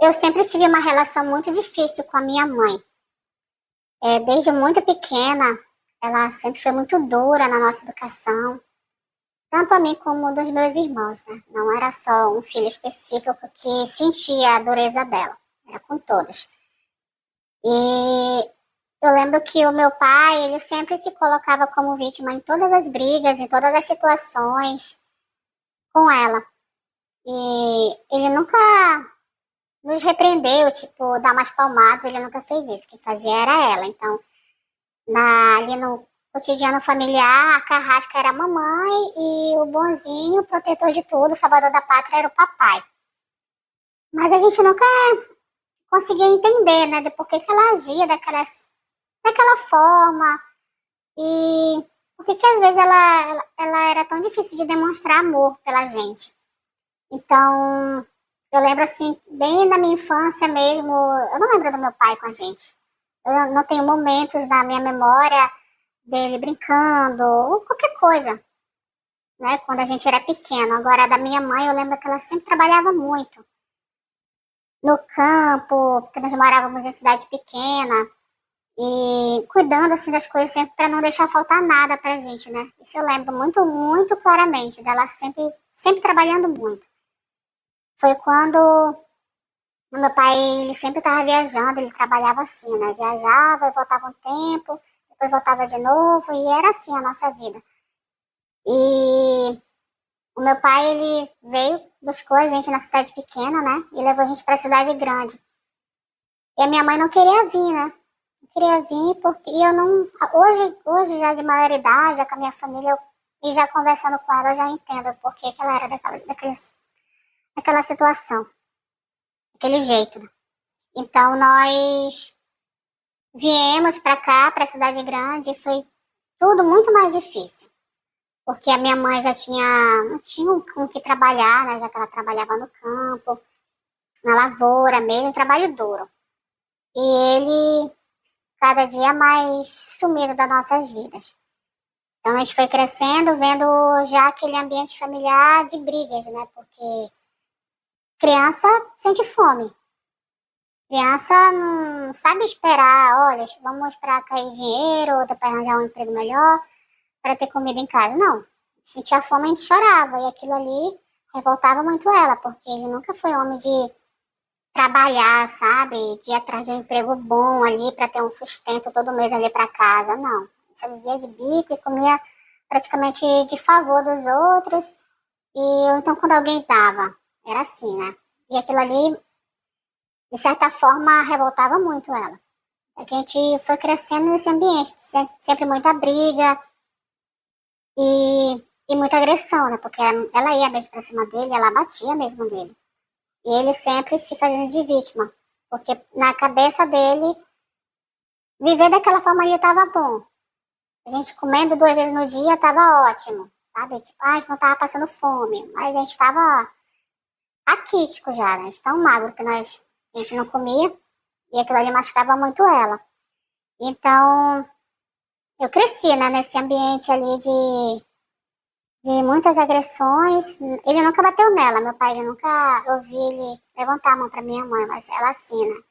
Eu sempre tive uma relação muito difícil com a minha mãe. Desde muito pequena, ela sempre foi muito dura na nossa educação, tanto a mim como dos meus irmãos, né? Não era só um filho específico que sentia a dureza dela, era com todos. E eu lembro que o meu pai, ele sempre se colocava como vítima em todas as brigas, em todas as situações com ela. E ele nunca nos repreendeu, tipo, dar umas palmadas, ele nunca fez isso. Quem fazia era ela. Então, ali no cotidiano familiar, a carrasca era a mamãe e o bonzinho, o protetor de tudo, o salvador da pátria era o papai. Mas a gente nunca conseguia entender, né, de por que ela agia daquela forma e por que às vezes ela era tão difícil de demonstrar amor pela gente. Então, eu lembro assim, bem da minha infância mesmo, eu não lembro do meu pai com a gente. Eu não tenho momentos da minha memória dele brincando, ou qualquer coisa, né, quando a gente era pequeno. Agora, da minha mãe, eu lembro que ela sempre trabalhava muito no campo, porque nós morávamos em cidade pequena, e cuidando, assim, das coisas sempre para não deixar faltar nada pra gente, né. Isso eu lembro muito, muito claramente, dela sempre trabalhando muito. Foi quando o meu pai, ele sempre estava viajando, ele trabalhava assim, né, viajava e voltava um tempo, depois voltava de novo, e era assim a nossa vida. E o meu pai, ele veio, buscou a gente na cidade pequena, né? E levou a gente pra cidade grande. E a minha mãe não queria vir, né? Não queria vir porque eu não... Hoje já de maioridade, já com a minha família, e já conversando com ela, eu já entendo por que ela era daquela situação, daquele jeito, né? Então, nós viemos pra cá, pra cidade grande, e foi tudo muito mais difícil. Porque a minha mãe não tinha com o que trabalhar, né, já que ela trabalhava no campo, na lavoura mesmo, trabalho duro. E ele, cada dia mais sumido das nossas vidas. Então a gente foi crescendo, vendo já aquele ambiente familiar de brigas, né, porque criança sente fome. Criança não sabe esperar, olha, vamos esperar cair dinheiro, ou para arranjar um emprego melhor, para ter comida em casa. Não. Sentia fome, a gente chorava. E aquilo ali revoltava muito ela, porque ele nunca foi homem de trabalhar, sabe? De ir atrás de um emprego bom ali para ter um sustento todo mês ali para casa. Não. Você vivia de bico e comia praticamente de favor dos outros. E então quando alguém dava, era assim, né? E aquilo ali, de certa forma, revoltava muito ela. É que a gente foi crescendo nesse ambiente, sempre muita briga, e muita agressão, né? Porque ela ia mesmo pra cima dele, ela batia mesmo nele. E ele sempre se fazendo de vítima. Porque na cabeça dele, viver daquela forma ali tava bom. A gente comendo 2 vezes no dia tava ótimo, sabe? Tipo, a gente não tava passando fome, mas a gente tava raquítico já, né? A gente tão magro que a gente não comia, e aquilo ali machucava muito ela. Então, eu cresci, né, nesse ambiente ali de muitas agressões. Ele nunca bateu nela, meu pai, ele nunca ouvi ele levantar a mão para minha mãe, mas ela assim, né?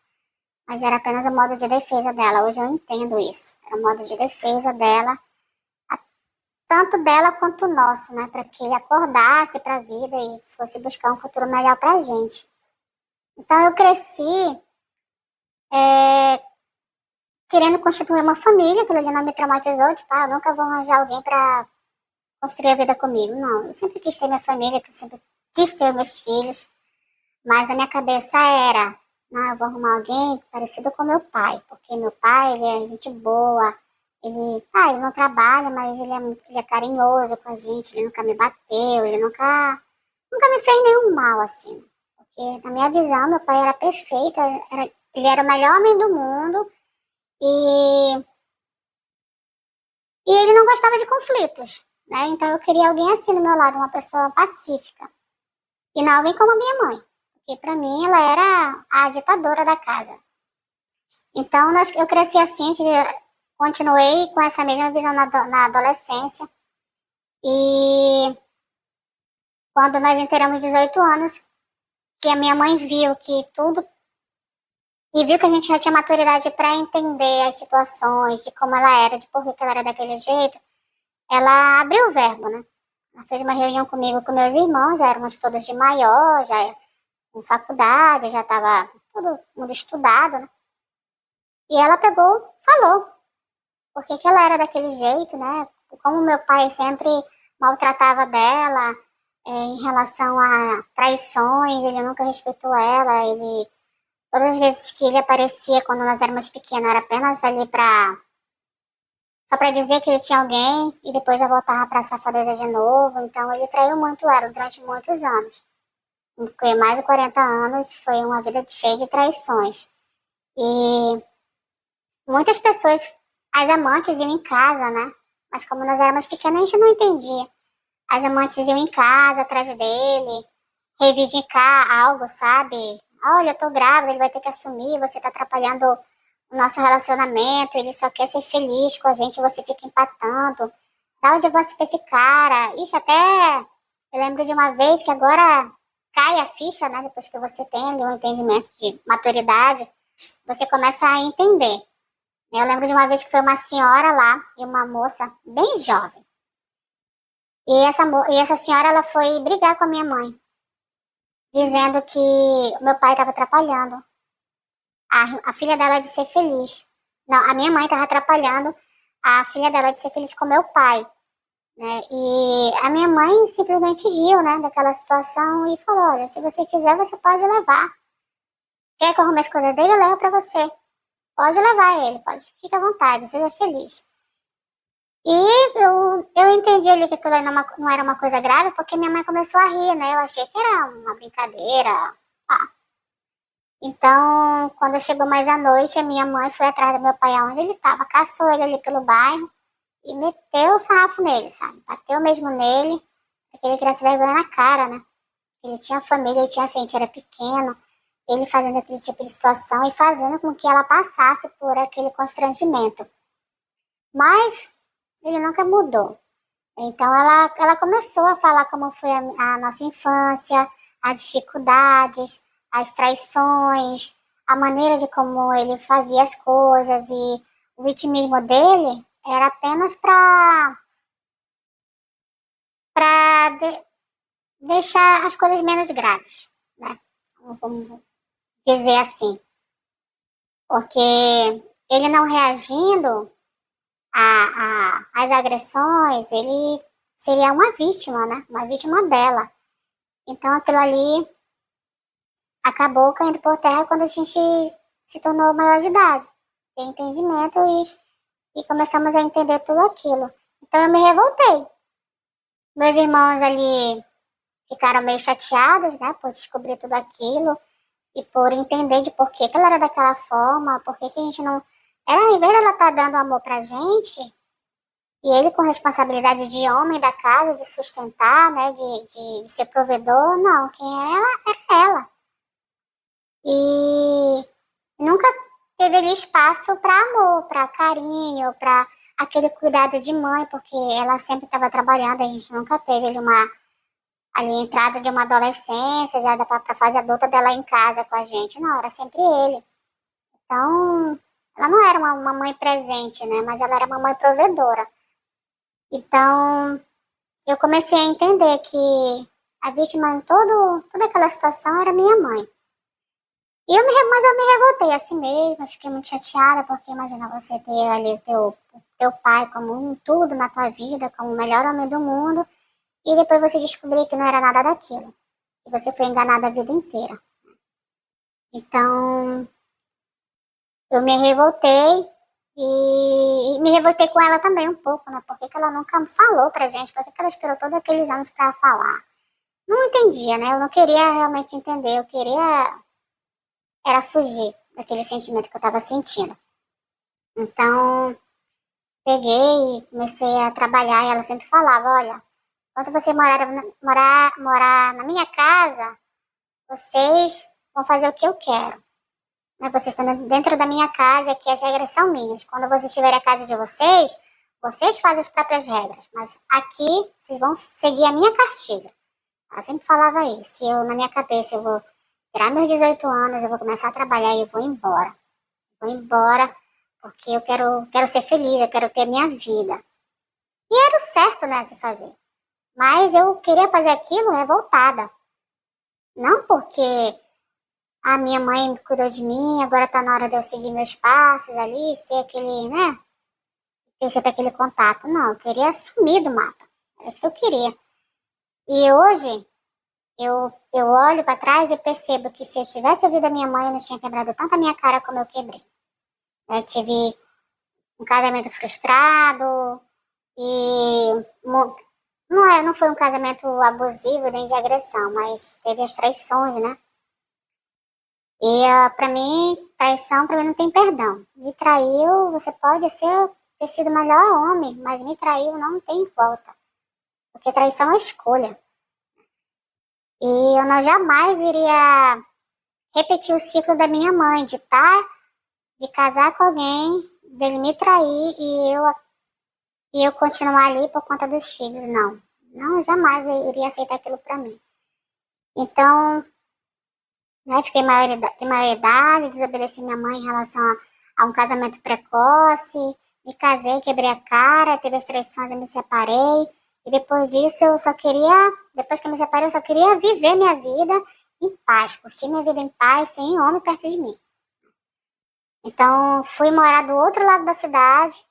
Mas era apenas o modo de defesa dela. Hoje eu entendo isso. Era o modo de defesa dela, tanto dela quanto o nosso, né? Para que ele acordasse para a vida e fosse buscar um futuro melhor para a gente. Então eu cresci querendo constituir uma família, aquilo ali não me traumatizou, tipo, eu nunca vou arranjar alguém para construir a vida comigo. Não, eu sempre quis ter minha família, eu sempre quis ter meus filhos, mas a minha cabeça era, não, eu vou arrumar alguém parecido com meu pai, porque meu pai, ele é gente boa, ele não trabalha, mas ele é carinhoso com a gente, ele nunca me bateu, ele nunca me fez nenhum mal, assim. Porque, na minha visão, meu pai era perfeito, ele era o melhor homem do mundo, e ele não gostava de conflitos, né? Então eu queria alguém assim do meu lado, uma pessoa pacífica. E não alguém como a minha mãe, porque para mim ela era a ditadora da casa. Então eu cresci assim, continuei com essa mesma visão na adolescência. E quando nós inteiramos 18 anos, que a minha mãe viu que tudo e viu que a gente já tinha maturidade para entender as situações, de como ela era, de por que ela era daquele jeito, ela abriu o verbo, né? Ela fez uma reunião comigo, com meus irmãos, já éramos todos de maior, já em faculdade, já estava todo mundo estudado, né? E ela pegou, falou, por que ela era daquele jeito, né? Como meu pai sempre maltratava dela, em relação a traições, ele nunca respeitou ela, ele todas as vezes que ele aparecia quando nós éramos pequenos era apenas ali para só para dizer que ele tinha alguém e depois já voltava para a safadeza de novo. Então ele traiu muito ela durante muitos anos. Porque mais de 40 anos foi uma vida cheia de traições. E muitas pessoas, as amantes iam em casa, né? Mas como nós éramos pequenos, a gente não entendia. As amantes iam em casa atrás dele, reivindicar algo, sabe? Olha, eu tô grávida, ele vai ter que assumir, você tá atrapalhando o nosso relacionamento, ele só quer ser feliz com a gente, você fica empatando. Dá o divórcio pra esse cara. Ixi, até eu lembro de uma vez que agora cai a ficha, né? Depois que você tem ali um entendimento de maturidade, você começa a entender. Eu lembro de uma vez que foi uma senhora lá e uma moça bem jovem. E essa senhora, ela foi brigar com a minha mãe, dizendo que o meu pai estava atrapalhando a filha dela de ser feliz. Não, a minha mãe estava atrapalhando a filha dela de ser feliz com meu pai, né? E a minha mãe simplesmente riu, né, daquela situação e falou, olha, se você quiser, você pode levar. Quer que eu arrume as coisas dele? Eu levo pra você. Pode levar ele, pode. Fique à vontade, seja feliz. E eu entendi ali que aquilo não era uma coisa grave, porque minha mãe começou a rir, né? Eu achei que era uma brincadeira. Ah. Então, quando chegou mais à noite, a minha mãe foi atrás do meu pai aonde ele estava, caçou ele ali pelo bairro e meteu o sarrafo nele, sabe? Bateu mesmo nele, porque ele queria se vergonha na cara, né? Ele tinha família, ele tinha filho, era pequeno, ele fazendo aquele tipo de situação e fazendo com que ela passasse por aquele constrangimento. Mas ele nunca mudou. Então ela começou a falar como foi a nossa infância, as dificuldades, as traições, a maneira de como ele fazia as coisas e o vitimismo dele era apenas para deixar as coisas menos graves, né? Vamos dizer assim. Porque ele não reagindo às agressões, ele seria uma vítima, né? Uma vítima dela. Então aquilo ali acabou caindo por terra quando a gente se tornou maior de idade. Tem entendimento e começamos a entender tudo aquilo. Então eu me revoltei. Meus irmãos ali ficaram meio chateados, né? Por descobrir tudo aquilo e por entender de por que ela era daquela forma, por que a gente não... Era, em vez dela estar dando amor pra gente, e ele com responsabilidade de homem da casa, de sustentar, né, de ser provedor, não, quem era ela. E nunca teve ali espaço para amor, para carinho, para aquele cuidado de mãe, porque ela sempre estava trabalhando, a gente nunca teve ali entrada de uma adolescência, já para a fase adulta dela em casa com a gente, não, era sempre ele. Então, ela não era uma mãe presente, né, mas ela era uma mãe provedora. Então, eu comecei a entender que a vítima em toda aquela situação era minha mãe. Mas eu me revoltei assim mesmo, fiquei muito chateada, porque imagina você ter ali teu pai como tudo na tua vida, como o melhor homem do mundo, e depois você descobrir que não era nada daquilo, que você foi enganada a vida inteira. Então, eu me revoltei e me revoltei com ela também um pouco, né? Por que ela nunca falou pra gente? Por que ela esperou todos aqueles anos pra falar? Não entendia, né? Eu não queria realmente entender, eu queria era fugir daquele sentimento que eu estava sentindo. Então, peguei e comecei a trabalhar e ela sempre falava, olha, quando você morar na minha casa, vocês vão fazer o que eu quero. Né? Vocês estão dentro da minha casa e aqui as regras são minhas. Quando vocês tiverem a casa de vocês, vocês fazem as próprias regras. Mas aqui, vocês vão seguir a minha cartilha. Ela sempre falava isso. E eu, na minha cabeça, eu vou virar meus 18 anos, eu vou começar a trabalhar e eu vou embora. Vou embora porque eu quero ser feliz, eu quero ter minha vida. E era o certo, né, se fazer. Mas eu queria fazer aquilo revoltada. Não porque a minha mãe cuidou de mim, agora tá na hora de eu seguir meus passos ali, ter aquele, né, ter sempre aquele contato. Não, eu queria sumir do mapa. Era isso que eu queria. E hoje, eu olho para trás e percebo que se eu tivesse ouvido a minha mãe, eu não tinha quebrado tanto a minha cara como eu quebrei. Eu tive um casamento frustrado e não foi um casamento abusivo nem de agressão, mas teve as traições, né? E para mim, traição para mim não tem perdão. Me traiu, você pode ter sido o melhor homem, mas me traiu não tem volta. Porque traição é escolha. E eu não jamais iria repetir o ciclo da minha mãe, de casar com alguém, dele me trair e eu continuar ali por conta dos filhos. Não. Não, jamais eu iria aceitar aquilo pra mim. Então, né, fiquei de maioridade, desobedeci minha mãe em relação a um casamento precoce, me casei, quebrei a cara, teve as traições, eu me separei. E depois disso, depois que eu me separei, eu só queria viver minha vida em paz, curtir minha vida em paz, sem homem perto de mim. Então, fui morar do outro lado da cidade.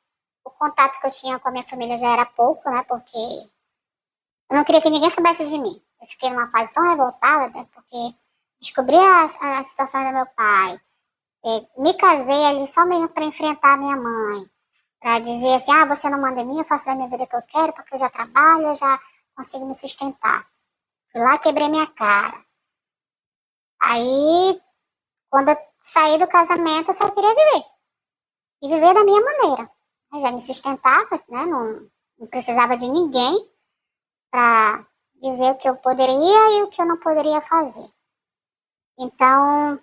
O contato que eu tinha com a minha família já era pouco, né? Porque eu não queria que ninguém soubesse de mim. Eu fiquei numa fase tão revoltada, né? Porque descobri as situações do meu pai. Me casei ali só mesmo para enfrentar a minha mãe. Para dizer assim, você não manda em mim, eu faço a minha vida que eu quero, porque eu já trabalho, eu já consigo me sustentar. Fui lá, quebrei minha cara. Aí, quando eu saí do casamento, eu só queria viver. E viver da minha maneira. Eu já me sustentava, né? Não precisava de ninguém para dizer o que eu poderia e o que eu não poderia fazer. Então,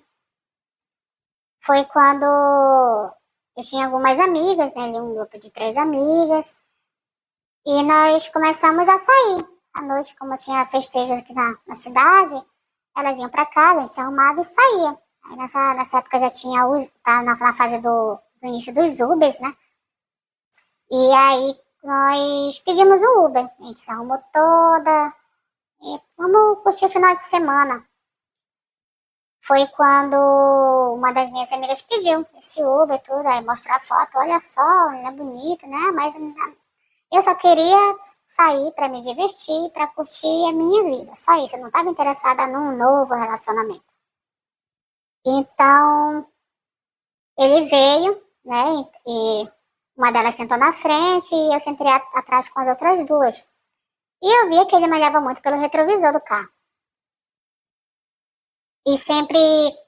foi quando eu tinha algumas amigas, né? Um grupo de 3 amigas. E nós começamos a sair. À noite, como tinha festejos aqui na cidade, elas iam para casa, se arrumavam e saíam. Aí nessa época já tinha, tá na fase do início dos Ubers, né? E aí nós pedimos o Uber. A gente se arrumou toda e vamos curtir o final de semana. Foi quando uma das minhas amigas pediu esse Uber e tudo, aí mostrou a foto, olha só, ele é bonito, né? Mas eu só queria sair para me divertir, para curtir a minha vida. Só isso, eu não estava interessada num novo relacionamento. Então, ele veio, né? E uma delas sentou na frente e eu sentei atrás com as outras duas. E eu via que ele me olhava muito pelo retrovisor do carro. E sempre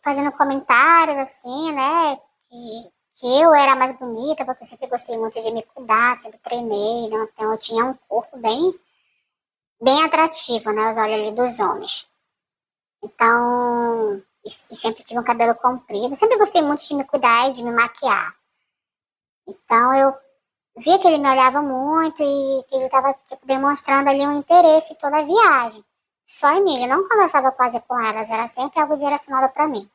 fazendo comentários assim, né? Que eu era mais bonita, porque eu sempre gostei muito de me cuidar, sempre treinei, né? Então eu tinha um corpo bem atrativo, né? Os olhos ali dos homens. Então, e sempre tive um cabelo comprido, sempre gostei muito de me cuidar e de me maquiar. Então eu via que ele me olhava muito e que ele estava tipo, demonstrando ali um interesse em toda a viagem. Só em mim, ele não conversava quase com elas, era sempre algo direcionado para mim.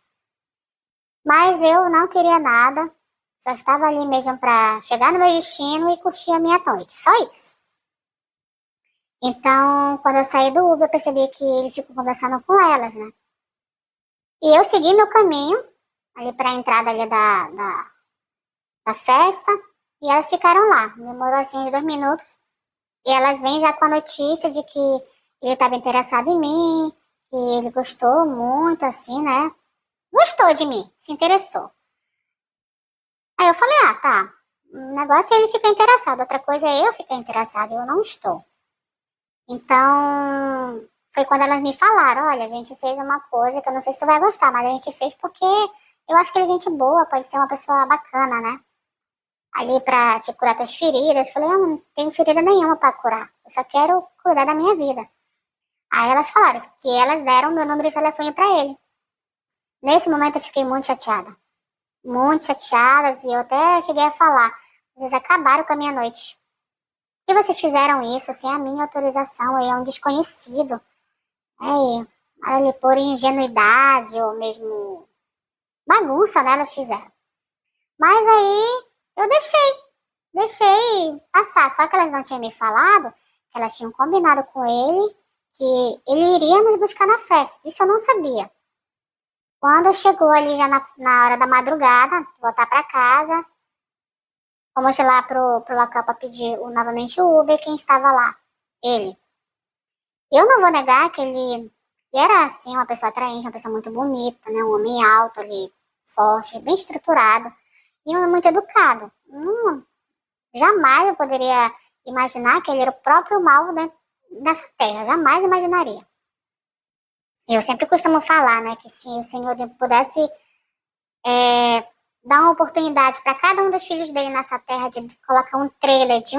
Mas eu não queria nada, só estava ali mesmo para chegar no meu destino e curtir a minha noite, só isso. Então, quando eu saí do Uber, eu percebi que ele ficou conversando com elas, né? E eu segui meu caminho, ali para a entrada ali da festa, e elas ficaram lá. Demorou assim uns 2 minutos, e elas vêm já com a notícia de que ele estava interessado em mim, que ele gostou muito, assim, né? Gostou de mim, se interessou. Aí eu falei, tá, o negócio é ele ficar interessado, outra coisa é eu ficar interessada, eu não estou. Então, foi quando elas me falaram, olha, a gente fez uma coisa que eu não sei se tu vai gostar, mas a gente fez porque eu acho que ele é gente boa, pode ser uma pessoa bacana, né? Ali pra te curar tuas feridas. Eu falei, eu não tenho ferida nenhuma pra curar, eu só quero cuidar da minha vida. Aí elas falaram que elas deram meu número de telefone pra ele. Nesse momento eu fiquei muito chateadas, e eu até cheguei a falar, vocês acabaram com a minha noite. Por que vocês fizeram isso sem a minha autorização? Ele é um desconhecido. ali por ingenuidade ou mesmo bagunça, né, elas fizeram. Mas aí eu deixei passar. Só que elas não tinham me falado que elas tinham combinado com ele que ele iria nos buscar na festa. Isso eu não sabia. Quando chegou ali já na hora da madrugada, voltar para casa, fomos lá pro local para pedir novamente o Uber, quem estava lá? Ele. Eu não vou negar que ele era, assim, uma pessoa atraente, uma pessoa muito bonita, né? Um homem alto ali, forte, bem estruturado e um homem muito educado. Jamais eu poderia imaginar que ele era o próprio mal, né, dessa terra. Jamais imaginaria. Eu sempre costumo falar, né, que se o Senhor pudesse dar uma oportunidade para cada um dos filhos dele nessa terra de colocar um trailer de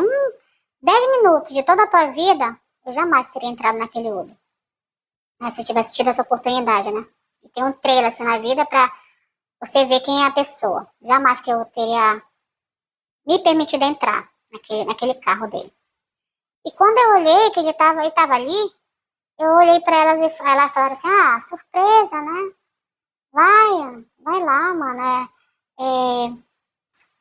10 minutos de toda a tua vida, eu jamais teria entrado naquele Uber. Se eu tivesse tido essa oportunidade, né? De ter um trailer assim na vida para você ver quem é a pessoa. Jamais que eu teria me permitido entrar naquele carro dele. E quando eu olhei que ele tava ali, eu olhei para elas e elas falaram assim, surpresa, né? Vai lá, mano,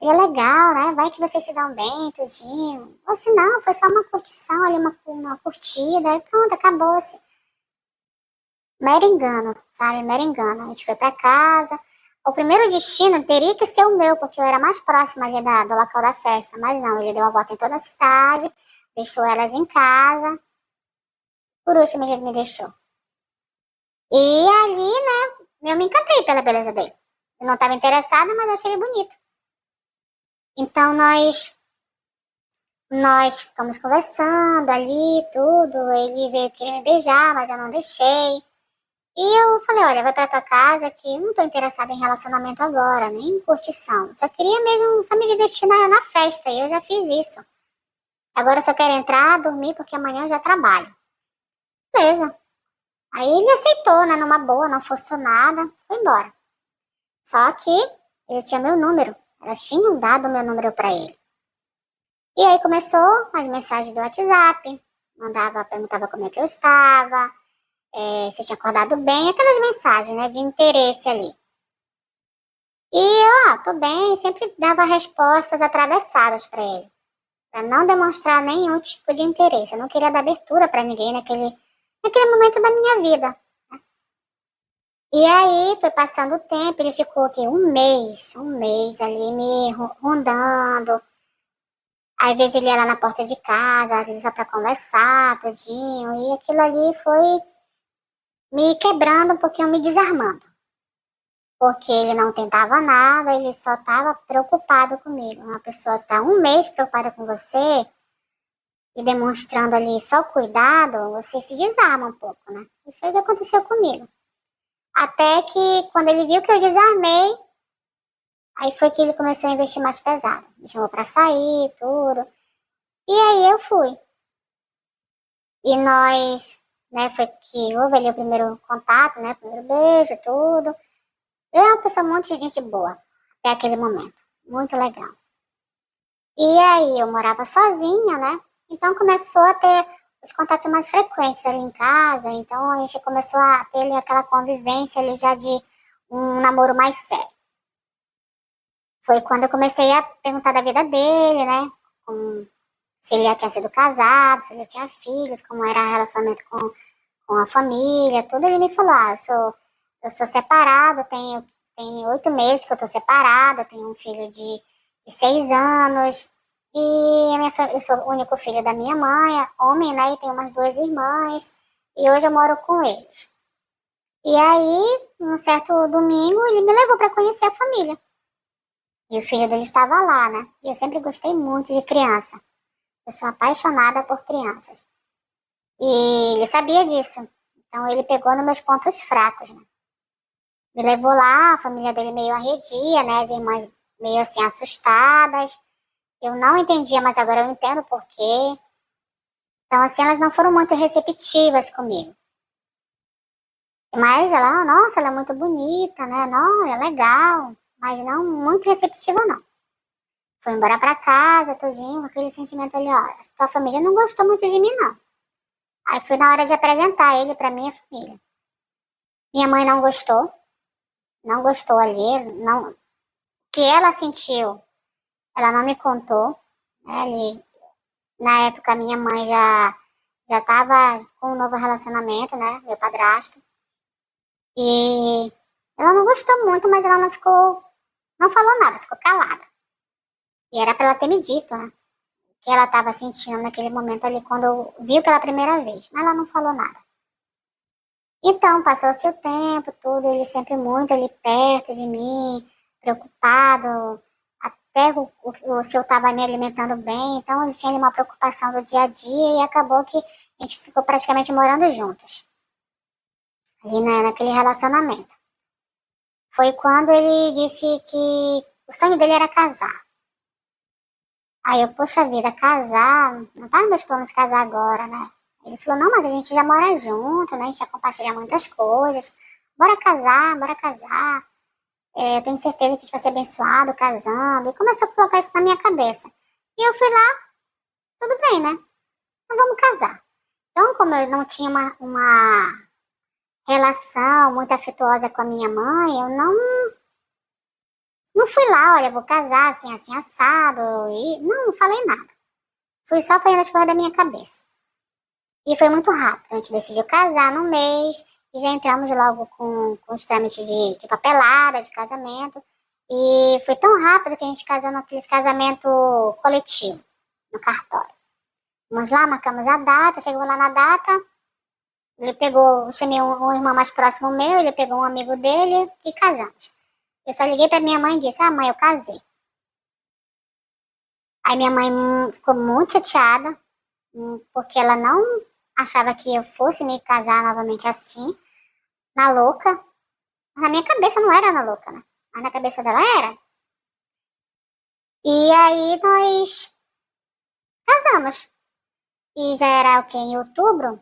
é legal, né? Vai que vocês se dão bem, tudinho. Ou se não, foi só uma curtição ali, uma curtida, e pronto, acabou-se. Mero engano, sabe? Mero engano. A gente foi pra casa. O primeiro destino teria que ser o meu, porque eu era mais próxima ali do local da festa. Mas não, ele deu uma volta em toda a cidade, deixou elas em casa. Por último, ele me deixou. E ali, né, eu me encantei pela beleza dele. Eu não estava interessada, mas achei ele bonito. Então, nós ficamos conversando ali, tudo. Ele veio querer me beijar, mas eu não deixei. E eu falei, olha, vai pra tua casa que eu não tô interessada em relacionamento agora, nem em curtição. Só queria mesmo só me divertir na festa, e eu já fiz isso. Agora eu só quero entrar, dormir, porque amanhã eu já trabalho. Beleza. Aí ele aceitou, né, numa boa, não forçou nada, foi embora. Só que ele tinha meu número, elas tinham dado meu número pra ele. E aí começou as mensagens do WhatsApp, perguntava como é que eu estava, se eu tinha acordado bem, aquelas mensagens, né, de interesse ali. E eu, tô bem, sempre dava respostas atravessadas para ele, para não demonstrar nenhum tipo de interesse. Eu não queria dar abertura para ninguém naquele momento da minha vida. E aí foi passando o tempo, ele ficou aqui um mês ali me rondando. Às vezes ele ia lá na porta de casa, às vezes só para conversar, tudinho, e aquilo ali foi me quebrando um pouquinho, me desarmando. Porque ele não tentava nada, ele só estava preocupado comigo. Uma pessoa que está um mês preocupada com você e demonstrando ali só cuidado, você se desarma um pouco, né? E foi o que aconteceu comigo. Até que quando ele viu que eu desarmei, aí foi que ele começou a investir mais pesado. Me chamou pra sair, tudo. E aí eu fui. E nós, né, foi que houve ali o primeiro contato, né, primeiro beijo, tudo. Ele é uma pessoa muito gente boa, até aquele momento. Muito legal. E aí eu morava sozinha, né? Então começou a ter os contatos mais frequentes ali em casa. Então a gente começou a ter ali aquela convivência ali já de um namoro mais sério. Foi quando eu comecei a perguntar da vida dele, né? Se ele já tinha sido casado, se ele tinha filhos, como era o relacionamento com a família, tudo. Ele me falou, eu sou separado, tem 8 meses que eu tô separada, tenho um filho de 6 anos, e eu sou o único filho da minha mãe, homem, né, e tenho umas 2 irmãs, e hoje eu moro com eles. E aí, num certo domingo, ele me levou para conhecer a família. E o filho dele estava lá, né, e eu sempre gostei muito de criança. Eu sou apaixonada por crianças. E ele sabia disso, então ele pegou nos meus pontos fracos, né. Me levou lá, a família dele meio arredia, né, as irmãs meio assim assustadas. Eu não entendia, mas agora eu entendo por quê. Então, assim, elas não foram muito receptivas comigo. Mas nossa, ela é muito bonita, né? Não, é legal. Mas não muito receptiva, não. Foi embora pra casa, tudinho, com aquele sentimento ali, ó. Tua família não gostou muito de mim, não. Aí foi na hora de apresentar ele pra minha família. Minha mãe não gostou ali, não, o que ela sentiu, ela não me contou, né? Na época, minha mãe já estava com um novo relacionamento, né? Meu padrasto. E ela não gostou muito, mas ela não falou nada, ficou calada. E era para ela ter me dito, né? O que ela estava sentindo naquele momento ali quando viu pela primeira vez. Mas ela não falou nada. Então, passou-se o tempo, tudo, ele sempre muito ali perto de mim, preocupado, até se eu estava me alimentando bem, então ele tinha ali uma preocupação do dia a dia e acabou que a gente ficou praticamente morando juntos, ali naquele relacionamento. Foi quando ele disse que o sonho dele era casar. Aí eu, poxa vida, casar, não tá nos meus planos casar agora, né? Ele falou, não, mas a gente já mora junto, né? A gente já compartilha muitas coisas. Bora casar, bora casar. Eu tenho certeza que a gente vai ser abençoado casando. E começou a colocar isso na minha cabeça. E eu fui lá, tudo bem, né? Então vamos casar. Então, como eu não tinha uma relação muito afetuosa com a minha mãe, eu não fui lá, olha, vou casar assim, assim, assado. E não falei nada. Fui só fazendo as coisas da minha cabeça. E foi muito rápido. A gente decidiu casar num mês e já entramos logo com os trâmites de papelada, de casamento. E foi tão rápido que a gente casou naqueles casamento coletivo, no cartório. Vamos lá, marcamos a data, chegou lá na data, ele pegou, eu chamei um irmão mais próximo meu, ele pegou um amigo dele e casamos. Eu só liguei para minha mãe e disse, mãe, eu casei. Aí minha mãe ficou muito chateada, porque ela não achava que eu fosse me casar novamente assim, na louca. Mas na minha cabeça não era na louca, né? Mas na cabeça dela era. E aí nós casamos. E já era o quê? Em outubro.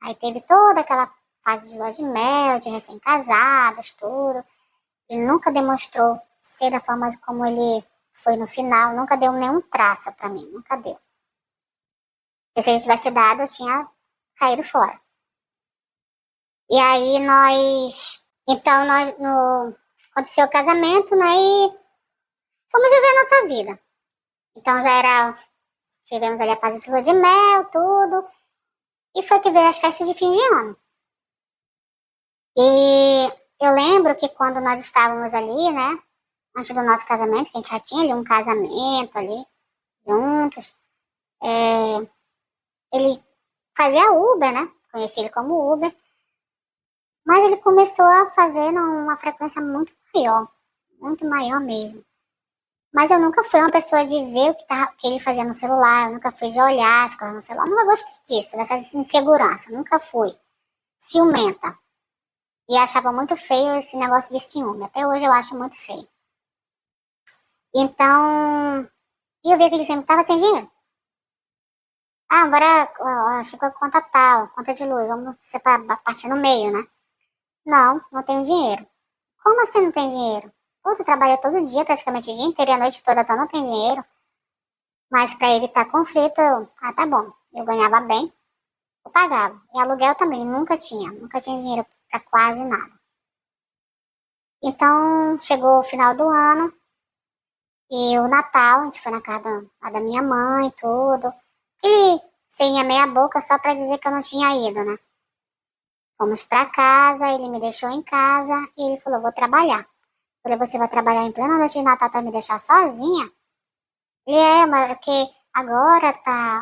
Aí teve toda aquela fase de lua de mel, de recém-casados, tudo. Ele nunca demonstrou ser da forma como ele foi no final. Nunca deu nenhum traço pra mim. Nunca deu. Porque se ele tivesse dado, eu tinha caído fora. E aí então aconteceu o casamento, né, e fomos viver a nossa vida. Então tivemos ali a fase de lua de mel, tudo, e foi que veio as festas de fim de ano. E eu lembro que quando nós estávamos ali, né, antes do nosso casamento, que a gente já tinha ali um casamento ali, juntos, ele fazia Uber, né, conheci ele como Uber, mas ele começou a fazer numa frequência muito maior mesmo. Mas eu nunca fui uma pessoa de ver que ele fazia no celular, eu nunca fui de olhar as coisas no celular, eu nunca gostei disso, dessa insegurança, nunca fui ciumenta. E achava muito feio esse negócio de ciúme, até hoje eu acho muito feio. Então, eu vi que ele sempre estava sem dinheiro. Agora, chegou a conta tal, conta de luz, vamos separar, partir no meio, né? Não tenho dinheiro. Como assim não tem dinheiro? Pô, tu trabalha todo dia, praticamente o dia inteiro e a noite toda, tu não tem dinheiro. Mas para evitar conflito, tá bom. Eu ganhava bem, eu pagava. E aluguel também, nunca tinha dinheiro para quase nada. Então, chegou o final do ano e o Natal, a gente foi na casa da minha mãe, tudo. E sem a meia boca só para dizer que eu não tinha ido, né? Fomos para casa, ele me deixou em casa e ele falou, vou trabalhar. Eu falei, você vai trabalhar em plena noite de Natal para me deixar sozinha? Ele mas porque agora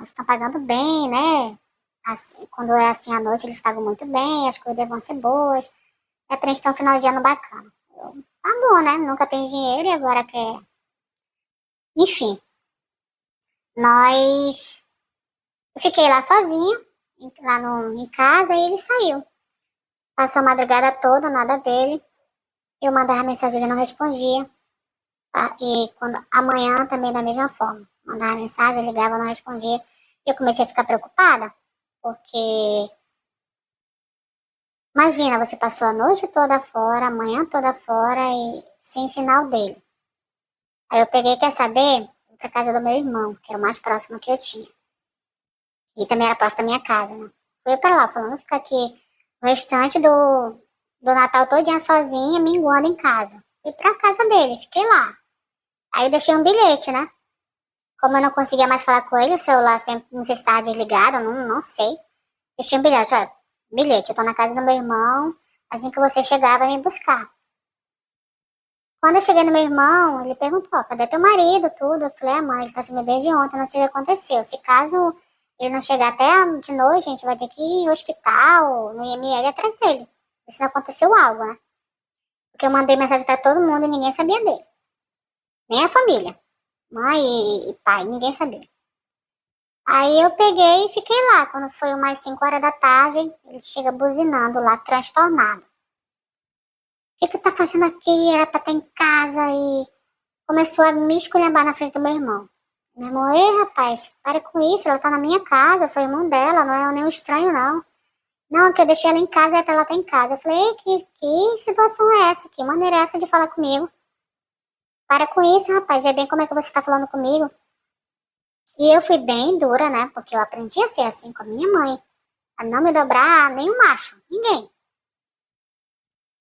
estão pagando bem, né? Assim, quando é assim à noite, eles pagam muito bem, as coisas vão ser boas. É pra gente ter um final de ano bacana. Tá bom, né? Nunca tem dinheiro e agora quer. Enfim, nós. Eu fiquei lá sozinha, lá em casa, e ele saiu. Passou a madrugada toda, nada dele. Eu mandava mensagem, ele não respondia. Tá? E amanhã também da mesma forma. Mandava mensagem, ligava, não respondia. Eu comecei a ficar preocupada, porque imagina, você passou a noite toda fora, a manhã toda fora e sem sinal dele. Aí eu peguei, quer saber? Fui pra casa do meu irmão, que era o mais próximo que eu tinha. E também era próximo da minha casa, né? Fui pra lá, falando, ficar aqui o restante do Natal todinha sozinha, minguando em casa. Fui pra casa dele, fiquei lá. Aí eu deixei um bilhete, né? Como eu não conseguia mais falar com ele, o celular sempre, não sei se estava desligado, não sei. Deixei um bilhete, olha, bilhete, eu tô na casa do meu irmão, assim que você chegar, vai me buscar. Quando eu cheguei no meu irmão, ele perguntou, cadê teu marido, tudo? Eu falei, mãe, ele tá sumido desde ontem, não sei o que aconteceu. Se caso ele não chegar até de noite, a gente vai ter que ir ao hospital, no IML, atrás dele. Se não aconteceu algo, né? Porque eu mandei mensagem pra todo mundo e ninguém sabia dele. Nem a família. Mãe e pai, ninguém sabia. Aí eu peguei e fiquei lá. Quando foi umas 5 horas da tarde, ele chega buzinando lá, transtornado. O que que tá fazendo aqui? Era pra estar em casa e começou a me esculhambar na frente do meu irmão. Meu irmão, ei rapaz, para com isso, ela tá na minha casa, eu sou irmão dela, não é nenhum estranho não. Não, que eu deixei ela em casa, é pra ela estar em casa. Eu falei, ei, que situação é essa? Que maneira é essa de falar comigo? Para com isso, rapaz, vê bem como é que você tá falando comigo. E eu fui bem dura, né? Porque eu aprendi a ser assim com a minha mãe. A não me dobrar nem um macho, ninguém.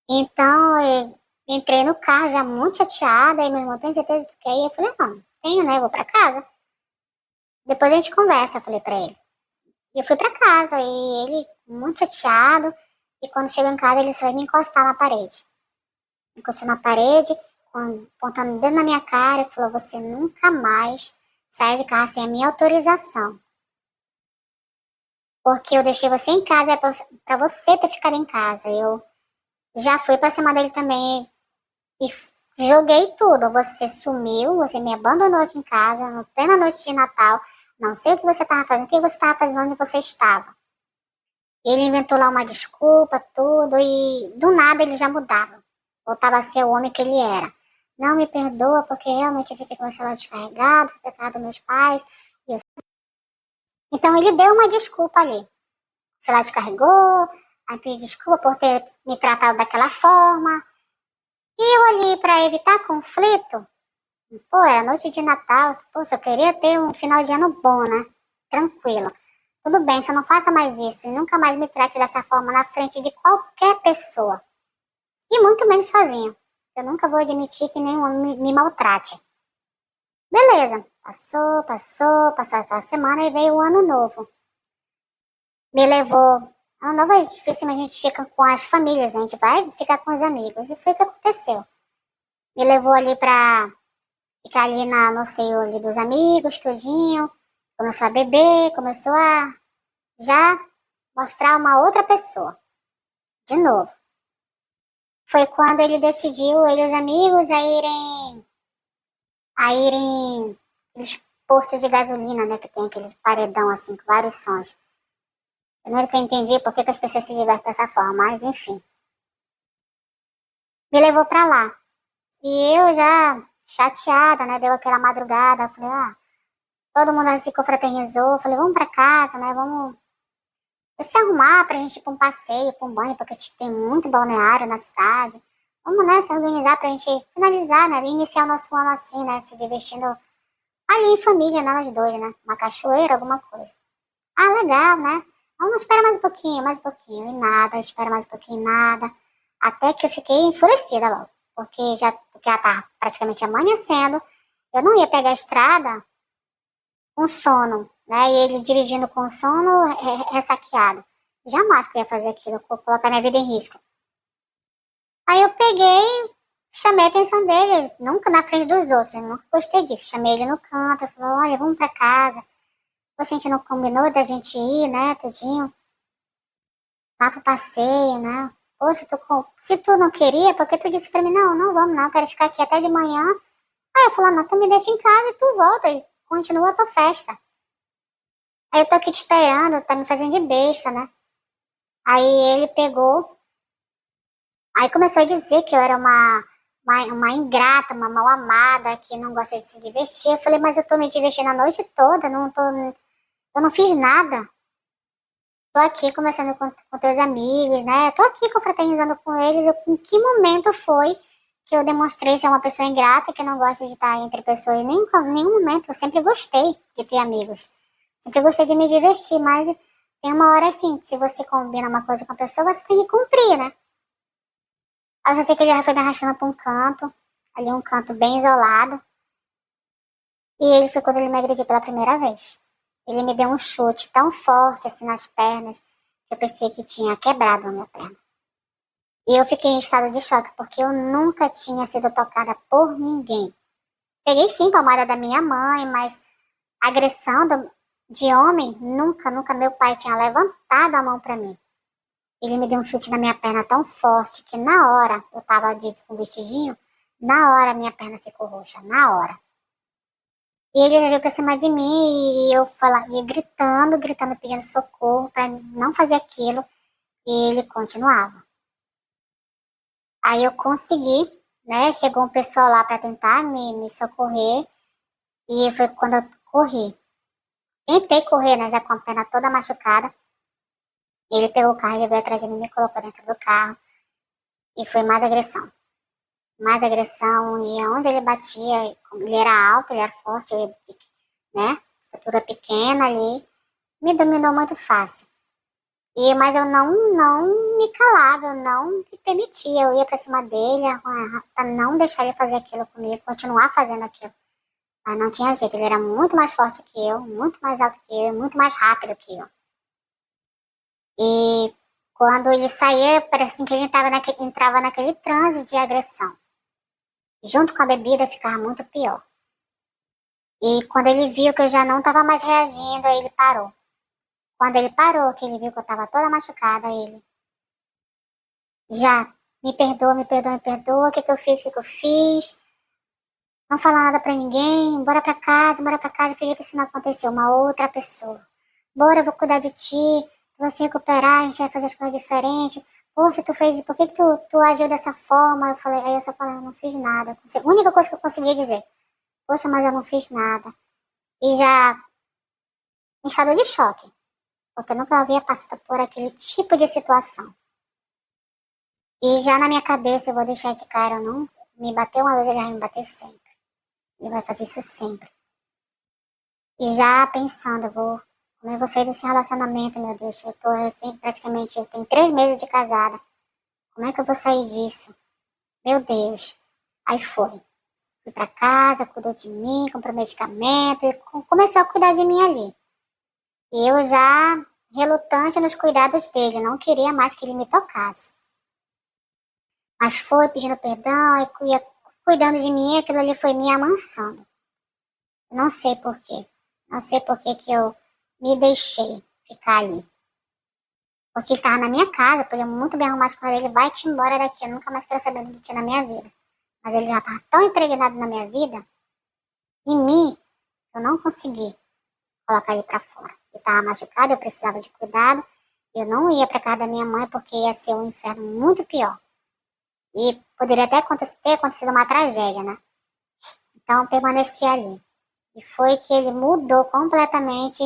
Então, eu entrei no carro já muito chateada, e meu irmão, tem certeza que tu quer ir? Eu falei, não, tenho, né? Eu vou pra casa. Depois a gente conversa, eu falei pra ele. E eu fui pra casa, e ele muito chateado, e quando chegou em casa, ele só ia me encostar na parede. Me encostou na parede, apontando o dedo na minha cara, e falou, você nunca mais sai de casa sem a minha autorização. Porque eu deixei você em casa, é pra você ter ficado em casa. Eu já fui pra cima dele também e joguei tudo. Você sumiu, você me abandonou aqui em casa, no plena noite de Natal. Não sei o que você estava fazendo, o que você estava fazendo, onde você estava. Ele inventou lá uma desculpa, tudo, e do nada ele já mudava. Voltava a ser o homem que ele era. Não me perdoa, porque realmente eu fiquei com o celular descarregado, pecado dos meus pais. Então ele deu uma desculpa ali. O celular descarregou, aí pediu desculpa por ter me tratado daquela forma. E eu ali, para evitar conflito, pô, era noite de Natal, pô, eu queria ter um final de ano bom, né? Tranquilo. Tudo bem, só não faça mais isso. E nunca mais me trate dessa forma na frente de qualquer pessoa. E muito menos sozinho. Eu nunca vou admitir que nenhum me maltrate. Beleza. Passou aquela semana e veio o ano novo. Me levou. Ano novo é difícil, mas a gente fica com as famílias, a gente vai ficar com os amigos. E foi o que aconteceu. Me levou ali pra ficar ali no seio ali dos amigos, tudinho. Começou a beber, começou a já mostrar uma outra pessoa. De novo. Foi quando ele decidiu, ele e os amigos, a irem aqueles postos de gasolina, né? Que tem aqueles paredão assim, com vários sons. Eu nunca entendi por que as pessoas se divertem dessa forma, mas enfim. Me levou pra lá. E eu já chateada, né? Deu aquela madrugada. Falei, todo mundo se confraternizou. Falei, vamos pra casa, né? Vamos se arrumar pra gente ir pra um passeio, pra um banho, porque a gente tem muito balneário na cidade. Vamos, né? Se organizar pra gente finalizar, né? Iniciar o nosso ano assim, né? Se divertindo ali em família, né? Nós dois, né? Uma cachoeira, alguma coisa. Ah, legal, né? Vamos esperar mais um pouquinho, mais um pouquinho. E nada, espera mais um pouquinho, nada. Até que eu fiquei enfurecida logo. Porque já tá praticamente amanhecendo. Eu não ia pegar a estrada com sono, né? E ele dirigindo com sono ressaqueado. Jamais que eu ia fazer aquilo, colocar minha vida em risco. Aí eu peguei, chamei a atenção dele, nunca na frente dos outros, eu nunca gostei disso. Chamei ele no canto, falei, olha, vamos pra casa. A gente não combinou da gente ir, né, tudinho, lá pro passeio, né? Poxa, se tu não queria, por que tu disse pra mim, não, não vamos não, quero ficar aqui até de manhã. Aí eu falei, não, tu me deixa em casa e tu volta e continua a tua festa. Aí eu tô aqui te esperando, tá me fazendo de besta, né? Aí ele pegou, aí começou a dizer que eu era uma ingrata, uma mal amada, que não gosta de se divertir. Eu falei, mas eu tô me divertindo a noite toda, eu não fiz nada. Tô aqui conversando com teus amigos, né? Tô aqui confraternizando com eles. Em que momento foi que eu demonstrei ser uma pessoa ingrata, que não gosta de estar entre pessoas? Em nenhum momento. Eu sempre gostei de ter amigos. Sempre gostei de me divertir, mas tem uma hora assim, se você combina uma coisa com a pessoa, você tem que cumprir, né? Aí eu sei que ele já foi me arrastando pra um canto, ali um canto bem isolado. E ele foi quando ele me agrediu pela primeira vez. Ele me deu um chute tão forte assim nas pernas, que eu pensei que tinha quebrado a minha perna. E eu fiquei em estado de choque, porque eu nunca tinha sido tocada por ninguém. Peguei sim palmada da minha mãe, mas agressão de homem, nunca meu pai tinha levantado a mão pra mim. Ele me deu um chute na minha perna tão forte que na hora, eu tava com vestidinho, na hora minha perna ficou roxa, na hora. E ele veio pra cima de mim e eu ia gritando, pedindo socorro pra não fazer aquilo. E ele continuava. Aí eu consegui, né? Chegou um pessoal lá pra tentar me socorrer. E foi quando eu corri. Tentei correr, né? Já com a perna toda machucada. Ele pegou o carro, ele veio atrás de mim, me colocou dentro do carro. E foi mais agressão. Mais agressão. E onde ele batia, ele era alto, ele era forte, né? Estatura pequena ali. Me dominou muito fácil. Mas eu não me calava, eu não me permitia. Eu ia pra cima dele pra não deixar ele fazer aquilo comigo, continuar fazendo aquilo. Mas não tinha jeito, ele era muito mais forte que eu, muito mais alto que eu, muito mais rápido que eu. E quando ele saía, parecia que ele entrava naquele transe de agressão. Junto com a bebida ficava muito pior. E quando ele viu que eu já não estava mais reagindo, aí ele parou. Quando ele parou, que ele viu que eu estava toda machucada, ele já me perdoa, o que eu fiz, o que eu fiz. Não fala nada pra ninguém, bora pra casa, finge que isso não aconteceu, uma outra pessoa. Bora, eu vou cuidar de ti, tu vai se recuperar, a gente vai fazer as coisas diferentes. Poxa, tu fez, por que tu agiu dessa forma? Aí eu só falei, eu não fiz nada. A única coisa que eu consegui dizer, poxa, mas eu não fiz nada. E já em estado de choque, porque eu nunca havia passado por aquele tipo de situação. E já na minha cabeça, eu vou deixar esse cara não me bater uma vez, ele vai me bater sempre. Ele vai fazer isso sempre. E já pensando, como eu vou sair desse relacionamento, meu Deus, eu tô assim, praticamente, eu tenho 3 meses de casada. Como é que eu vou sair disso? Meu Deus. Aí foi. Fui pra casa, cuidou de mim, comprou medicamento, e começou a cuidar de mim ali. E eu já relutante nos cuidados dele, não queria mais que ele me tocasse. Mas foi pedindo perdão, e ia cuidando de mim, aquilo ali foi me amansando. Não sei por quê. Não sei por que que eu me deixei ficar ali. Porque ele estava na minha casa, podia muito bem arrumar as coisas dele, vai-te embora daqui, eu nunca mais quero saber de ti na minha vida. Mas ele já estava tão impregnado na minha vida, em mim, eu não consegui colocar ele para fora. Ele estava machucado, eu precisava de cuidado, eu não ia para casa da minha mãe porque ia ser um inferno muito pior. E poderia até ter acontecido uma tragédia, né? Então, eu permaneci ali. E foi que ele mudou completamente.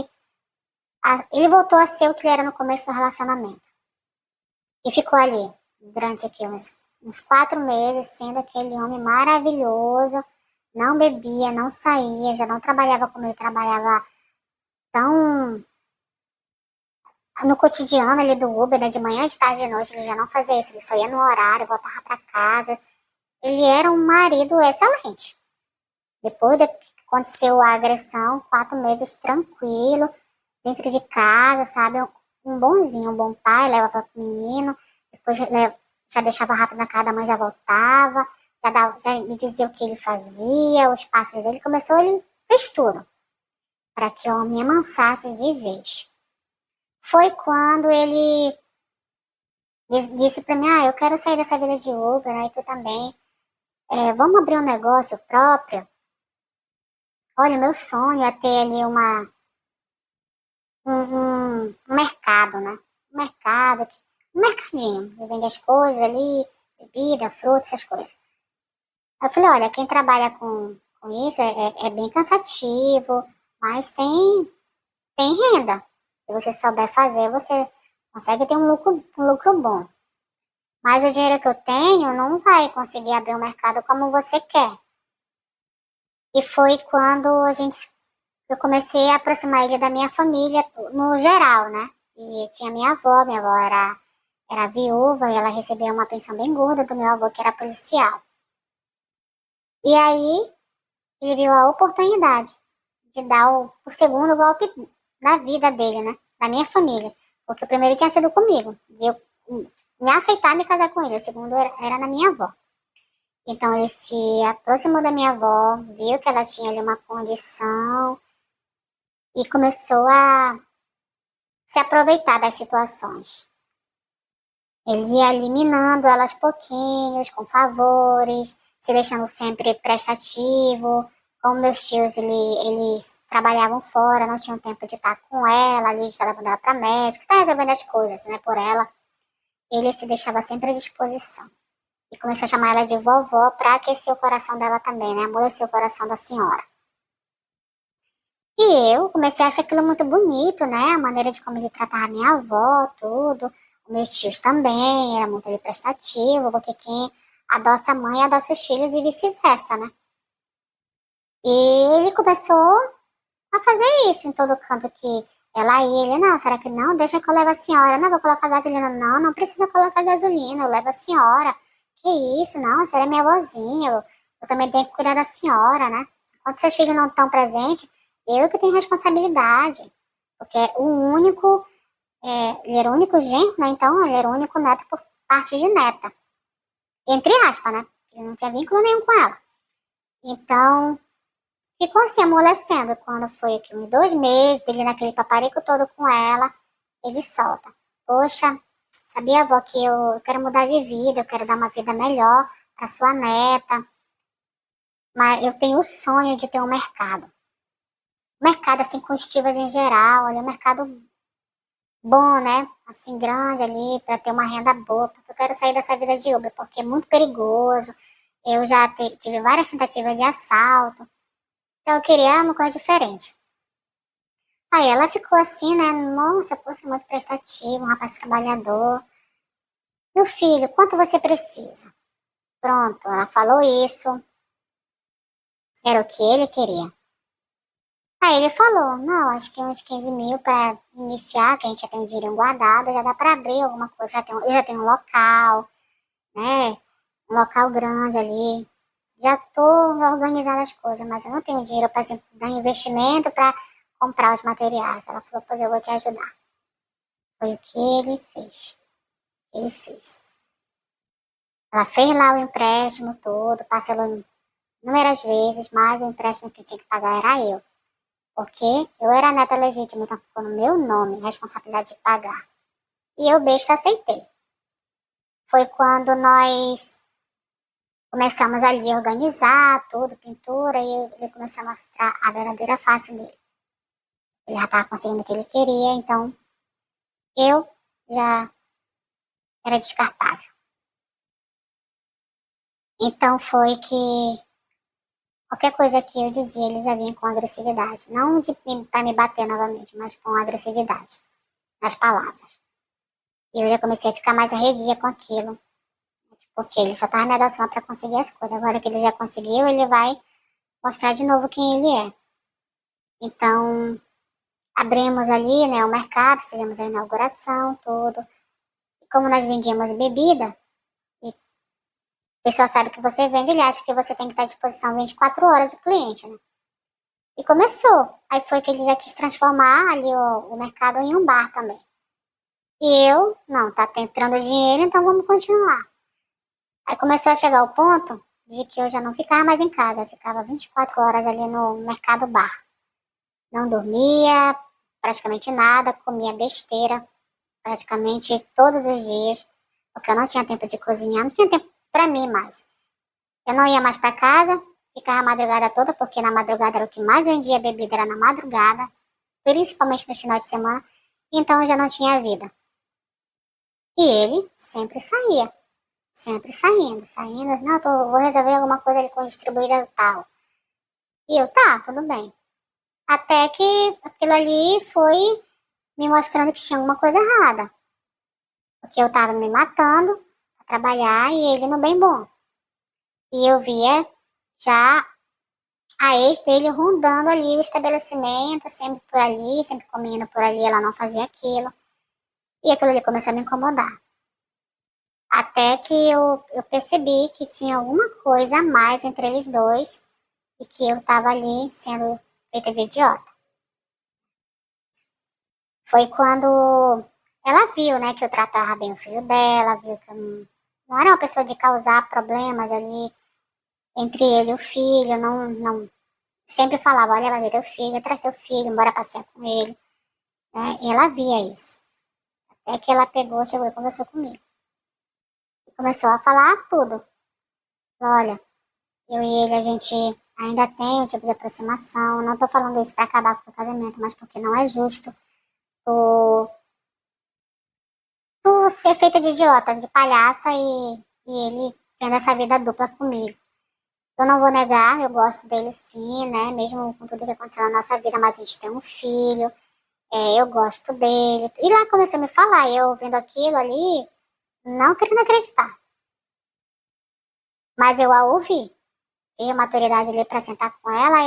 Ele voltou a ser o que ele era no começo do relacionamento. E ficou ali durante aqui uns 4 meses, sendo aquele homem maravilhoso. Não bebia, não saía, já não trabalhava como ele trabalhava tão no cotidiano ali do Uber, né, de manhã, de tarde, de noite. Ele já não fazia isso, ele só ia no horário, voltava para casa. Ele era um marido excelente. Depois que aconteceu a agressão, 4 meses tranquilo, dentro de casa, sabe? Um bonzinho, um bom pai, levava pro menino, depois já deixava rápido na casa da mãe, já voltava, já me dizia o que ele fazia, os passos dele. Ele fez tudo para que eu me amansasse de vez. Foi quando ele disse para mim, eu quero sair dessa vida de Uber, né, e tu também. Vamos abrir um negócio próprio? Olha, meu sonho é ter ali um mercado, né? Um mercadinho. Eu vendo as coisas ali, bebida, fruta, essas coisas. Aí eu falei, olha, quem trabalha com isso é bem cansativo, mas tem renda. Se você souber fazer, você consegue ter um lucro bom. Mas o dinheiro que eu tenho não vai conseguir abrir o mercado como você quer. E foi quando eu comecei a aproximar ele da minha família, no geral, né? E tinha minha avó era era viúva e ela recebia uma pensão bem gorda do meu avô, que era policial. E aí, ele viu a oportunidade de dar o segundo golpe da vida dele, né? Da minha família. Porque o primeiro tinha sido comigo, de eu me aceitar e me casar com ele. O segundo era na minha avó. Então ele se aproximou da minha avó, viu que ela tinha ali uma condição e começou a se aproveitar das situações. Ele ia eliminando elas pouquinhos, com favores, se deixando sempre prestativo. Como meus tios, eles trabalhavam fora, não tinham tempo de estar com ela, ali de estar levando ela para médico, estar resolvendo as coisas, né, por ela. Ele se deixava sempre à disposição. E começou a chamar ela de vovó para aquecer o coração dela também, né, amolecer o coração da senhora. E eu comecei a achar aquilo muito bonito, né, a maneira de como ele tratava a minha avó, tudo. Meus tios também, era muito prestativo, porque quem adoça a mãe adoça os filhos e vice-versa, né? E ele começou a fazer isso em todo canto que ela ia, ele, não, será que não? Deixa que eu levo a senhora. Não, vou colocar gasolina. Não, não precisa colocar gasolina, eu levo a senhora. Que isso, não, a senhora é minha vozinha, eu também tenho que cuidar da senhora, né? Enquanto seus filhos não estão presentes, eu que tenho responsabilidade, porque o único ele era o único genro, né? Então ele era o único neto por parte de neta. Entre aspas, né? Ele não tinha vínculo nenhum com ela. Então, ficou assim, amolecendo. Quando foi aqui uns 2 meses, dele naquele paparico todo com ela, ele solta. Poxa, sabia, avó, que eu quero mudar de vida, eu quero dar uma vida melhor para sua neta. Mas eu tenho o sonho de ter um mercado. Um mercado, assim, com estivas em geral. Olha, um mercado bom, né? Assim, grande ali, para ter uma renda boa, porque eu quero sair dessa vida de Uber, porque é muito perigoso. Eu já tive várias tentativas de assalto, então eu queria uma coisa diferente. Aí ela ficou assim, né? Nossa, poxa, muito prestativo, um rapaz trabalhador. Meu filho, quanto você precisa? Pronto, ela falou isso, era o que ele queria. Aí ele falou, não, acho que uns 15 mil para iniciar, que a gente já tem o dinheiro guardado, já dá para abrir alguma coisa, eu já tenho um local, né? Um local grande ali. Já estou organizando as coisas, mas eu não tenho dinheiro para dar investimento para comprar os materiais. Ela falou, pois eu vou te ajudar. Foi o que ele fez. Ele fez. Ela fez lá o empréstimo todo, parcelou inúmeras vezes, mas o empréstimo que tinha que pagar era eu. Porque eu era a neta legítima, então ficou no meu nome, responsabilidade de pagar. E eu, besta, aceitei. Foi quando nós começamos ali a organizar tudo, pintura, e ele começou a mostrar a verdadeira face dele. Ele já estava conseguindo o que ele queria, então eu já era descartável. Então foi que qualquer coisa que eu dizia, ele já vinha com agressividade. Não para me bater novamente, mas com agressividade nas palavras. E eu já comecei a ficar mais arredia com aquilo, porque ele só estava me adoçando para conseguir as coisas. Agora que ele já conseguiu, ele vai mostrar de novo quem ele é. Então, abrimos ali, né, o mercado, fizemos a inauguração, tudo. E como nós vendíamos bebida, e o pessoal sabe que você vende, ele acha que você tem que estar à disposição 24 horas do cliente, né? E começou. Aí foi que ele já quis transformar ali o mercado em um bar também. E eu, não, tá entrando dinheiro, então vamos continuar. Aí começou a chegar o ponto de que eu já não ficava mais em casa, eu ficava 24 horas ali no mercado bar. Não dormia praticamente nada, comia besteira praticamente todos os dias, porque eu não tinha tempo de cozinhar, não tinha tempo para mim mais. Eu não ia mais para casa, ficava a madrugada toda, porque na madrugada era o que mais vendia bebida, era na madrugada, principalmente no final de semana, então eu já não tinha vida. E ele sempre saía, sempre saindo, não, vou resolver alguma coisa ali com a distribuidora tal. E eu, tá, tudo bem. Até que aquilo ali foi me mostrando que tinha alguma coisa errada. Porque eu tava me matando pra trabalhar e ele no bem bom. E eu via já a ex dele rondando ali o estabelecimento, sempre por ali, sempre comendo por ali, ela não fazia aquilo. E aquilo ali começou a me incomodar. Até que eu percebi que tinha alguma coisa a mais entre eles dois e que eu estava ali sendo feita de idiota. Foi quando ela viu, né, que eu tratava bem o filho dela, viu que eu não era uma pessoa de causar problemas ali entre ele e o filho, não sempre falava, olha, vai ver teu filho, traz teu filho, bora passear com ele, né? E ela via isso. Até que ela pegou, chegou e conversou comigo. E começou a falar tudo. Olha, eu e ele, a gente ainda tem um tipo de aproximação. Não tô falando isso para acabar com o casamento, mas porque não é justo tu, tu ser feita de idiota, de palhaça e ele tendo essa vida dupla comigo. Eu não vou negar, eu gosto dele sim, né? Mesmo com tudo que aconteceu na nossa vida, mas a gente tem um filho, eu gosto dele. E lá começou a me falar, e eu ouvindo aquilo ali, não querendo acreditar. Mas eu a ouvi. Tive maturidade ali para sentar com ela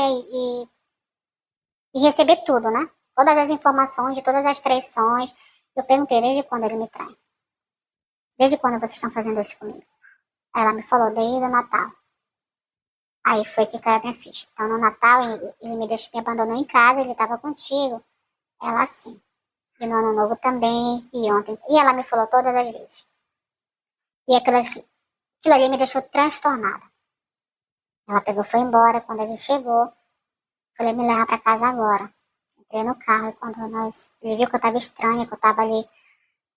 e receber tudo, né? Todas as informações de todas as traições. Eu perguntei desde quando ele me trai. Desde quando vocês estão fazendo isso comigo? Aí ela me falou, desde o Natal. Aí foi que caiu a minha ficha. Então no Natal ele me abandonou em casa, ele estava contigo. Ela sim. E no Ano Novo também, e ontem. E ela me falou todas as vezes. E aquilo ali me deixou transtornada. Ela pegou e foi embora. Quando ele chegou, falei, me leva para casa agora. Entrei no carro e quando ele viu que eu tava estranha, que eu tava ali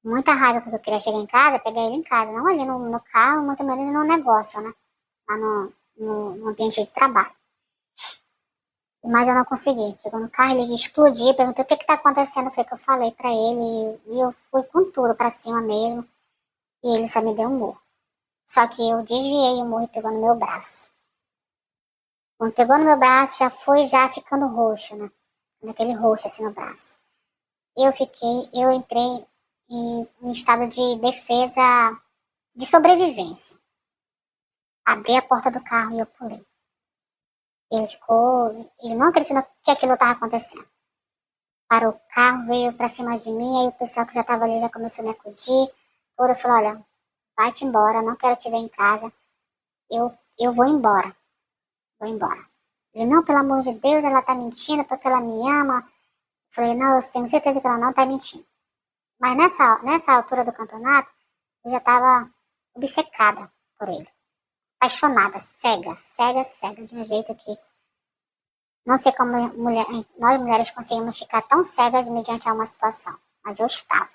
com muita raiva porque eu queria chegar em casa, peguei ele em casa, não ali no carro, muito menos no negócio, né? Lá no ambiente de trabalho. Mas eu não consegui. Chegou no carro, ele explodiu, perguntou o que que tá acontecendo, foi o que eu falei pra ele, e eu fui com tudo pra cima mesmo, e ele só me deu um murro. Só que eu desviei o murro e pegou no meu braço. Quando pegou no meu braço, já foi já ficando roxo, né? Naquele roxo assim no braço. Eu entrei em estado de defesa, de sobrevivência. Abri a porta do carro e eu pulei. Ele não acreditou que aquilo estava acontecendo. Parou o carro, veio pra cima de mim, aí o pessoal que já estava ali já começou a me acudir. Eu falei, olha, vai-te embora, não quero te ver em casa. Eu vou embora, vou embora. Ele, não, pelo amor de Deus, ela tá mentindo porque ela me ama. Eu falei, não, eu tenho certeza que ela não tá mentindo. Mas nessa altura do campeonato, eu já estava obcecada por ele. Apaixonada, cega, cega, cega, de um jeito que não sei como nós mulheres conseguimos ficar tão cegas mediante a uma situação. Mas eu estava.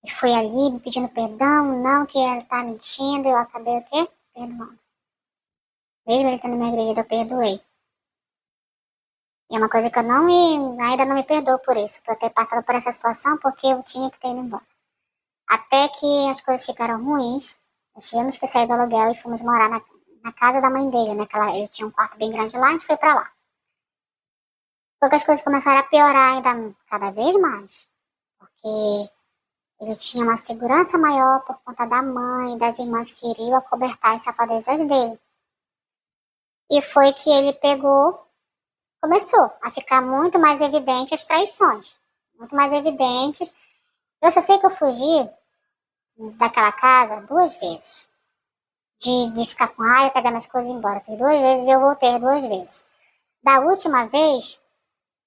E fui ali me pedindo perdão, não, que ela tá mentindo, eu acabei o quê? Perdoando. Mesmo ele tendo me agredido, eu perdoei. E é uma coisa que ainda não me perdoo por isso, por eu ter passado por essa situação, porque eu tinha que ter ido embora. Até que as coisas ficaram ruins, nós tivemos que sair do aluguel e fomos morar na casa da mãe dele, né? Ele tinha um quarto bem grande lá, a gente foi pra lá. Porque as coisas começaram a piorar ainda cada vez mais. Porque ele tinha uma segurança maior por conta da mãe e das irmãs que iriam acobertar as safadezas dele. E foi que ele começou a ficar muito mais evidente as traições. Muito mais evidentes. Eu só sei que eu fugi daquela casa 2 vezes. De ficar com raiva, pegar minhas coisas e ir embora. Fiz 2 vezes e eu voltei 2 vezes. Da última vez,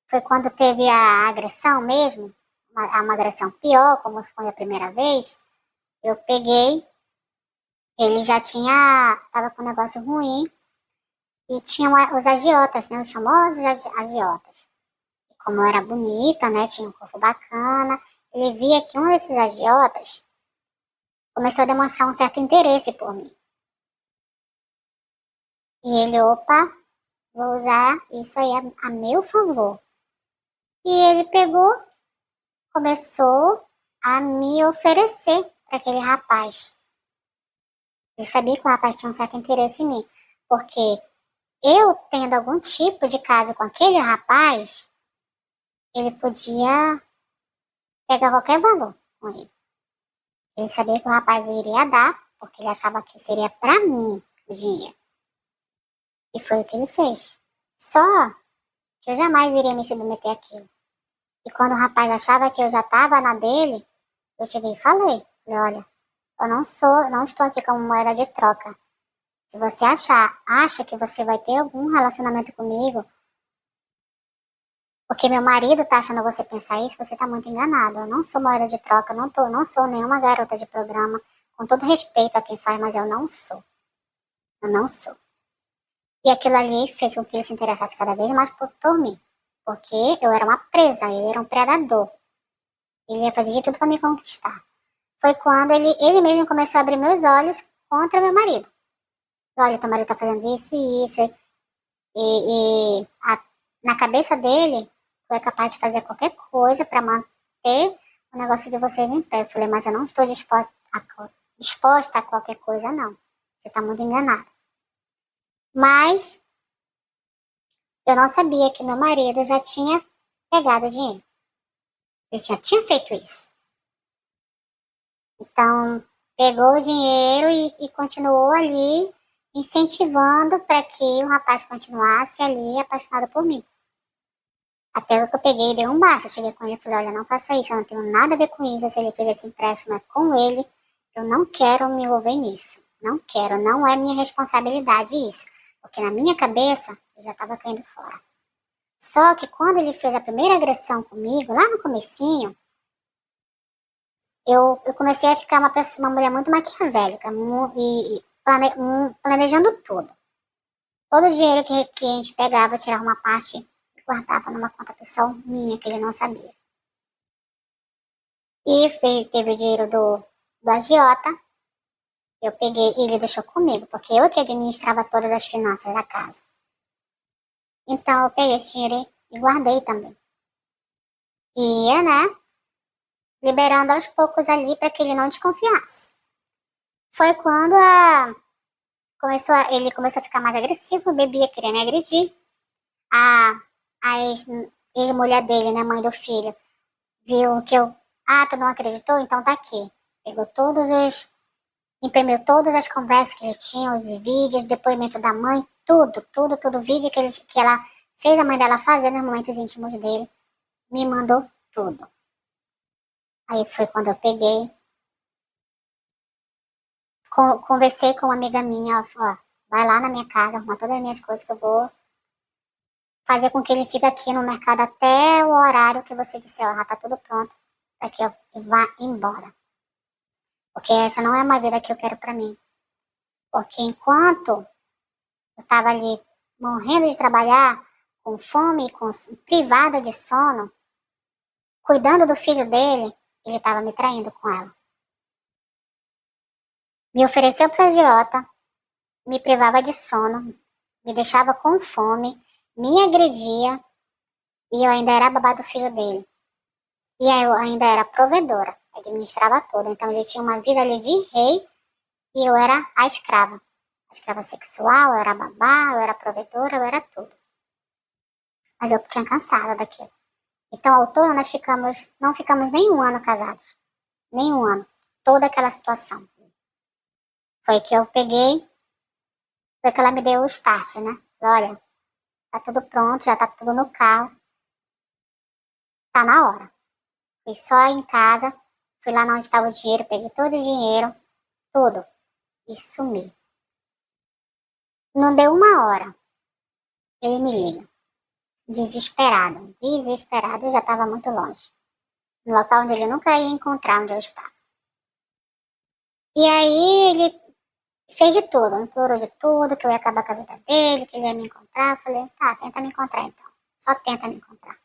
foi quando teve a agressão mesmo, uma agressão pior, como foi a primeira vez. Eu peguei, ele já tava com um negócio ruim, e tinha os agiotas, né, os famosos agiotas. E como eu era bonita, né, tinha um corpo bacana, ele via que um desses agiotas começou a demonstrar um certo interesse por mim. E ele, opa, vou usar isso aí a meu favor. E ele pegou, começou a me oferecer para aquele rapaz. Ele sabia que o rapaz tinha um certo interesse em mim, porque eu tendo algum tipo de caso com aquele rapaz, ele podia pegar qualquer valor com ele. Ele sabia que o rapaz iria dar, porque ele achava que seria para mim o dinheiro. E foi o que ele fez. Só que eu jamais iria me submeter àquilo. E quando o rapaz achava que eu já estava na dele, eu cheguei e falei, olha, Eu não estou aqui como moeda de troca. Se você acha que você vai ter algum relacionamento comigo, porque meu marido tá achando você pensar isso, você tá muito enganado. Eu não sou moeda de troca, não sou nenhuma garota de programa. Com todo respeito a quem faz, mas eu não sou. Eu não sou. E aquilo ali fez com que ele se interessasse cada vez mais por mim. Porque eu era uma presa, ele era um predador. Ele ia fazer de tudo para me conquistar. Foi quando ele mesmo começou a abrir meus olhos contra meu marido. Olha, teu marido tá fazendo isso e isso. Na cabeça dele, foi capaz de fazer qualquer coisa para manter o negócio de vocês em pé. Eu falei, mas eu não estou disposta a qualquer coisa, não. Você tá muito enganado. Mas eu não sabia que meu marido já tinha pegado o dinheiro. Ele já tinha feito isso. Então, pegou o dinheiro e continuou ali incentivando para que o rapaz continuasse ali apaixonado por mim. Até que eu peguei e dei um basta. Cheguei com ele e falei, olha, não faça isso, eu não tenho nada a ver com isso. Se ele fez esse empréstimo é com ele, eu não quero me envolver nisso. Não quero, não é minha responsabilidade isso. Porque na minha cabeça, eu já estava caindo fora. Só que quando ele fez a primeira agressão comigo, lá no comecinho, eu comecei a ficar uma mulher muito maquiavélica e planejando tudo. Todo o dinheiro que a gente pegava, eu tirava uma parte e guardava numa conta pessoal minha, que ele não sabia. E teve o dinheiro do agiota, eu peguei e ele deixou comigo, porque eu que administrava todas as finanças da casa. Então eu peguei esse dinheiro e guardei também. E, né, liberando aos poucos ali para que ele não desconfiasse. Foi quando ele começou a ficar mais agressivo, bebia, queria me agredir. A ex-mulher dele, né, mãe do filho, viu que tu não acreditou? Então tá aqui. Imprimiu todas as conversas que ele tinha, os vídeos, depoimento da mãe, tudo, vídeo que ela fez a mãe dela fazer nos momentos íntimos dele, me mandou tudo. Aí foi quando eu peguei, conversei com uma amiga minha, ó, vai lá na minha casa, arruma todas as minhas coisas que eu vou fazer com que ele fique aqui no mercado até o horário que você disser, ó, já tá tudo pronto, para que eu vá embora. Porque essa não é uma vida que eu quero para mim. Porque enquanto eu tava ali morrendo de trabalhar, com fome, privada de sono, cuidando do filho dele, ele estava me traindo com ela. Me ofereceu para agiota, me privava de sono, me deixava com fome, me agredia e eu ainda era babá do filho dele. E eu ainda era provedora, administrava tudo. Então ele tinha uma vida ali de rei e eu era a escrava. A escrava sexual, eu era babá, eu era provedora, eu era tudo. Mas eu tinha cansado daquilo. Então, ao todo, não ficamos nem um ano casados. Nem um ano. Toda aquela situação. Foi que eu peguei, foi que ela me deu o start, né? Olha, tá tudo pronto, já tá tudo no carro. Tá na hora. Fui só em casa, fui lá onde estava o dinheiro, peguei todo o dinheiro, tudo, e sumi. Não deu uma hora. Ele me liga. Desesperado, eu já estava muito longe. No local onde ele nunca ia encontrar onde eu estava. E aí ele fez de tudo, implorou de tudo, que eu ia acabar com a vida dele, que ele ia me encontrar. Eu falei, tá, tenta me encontrar então. Só tenta me encontrar.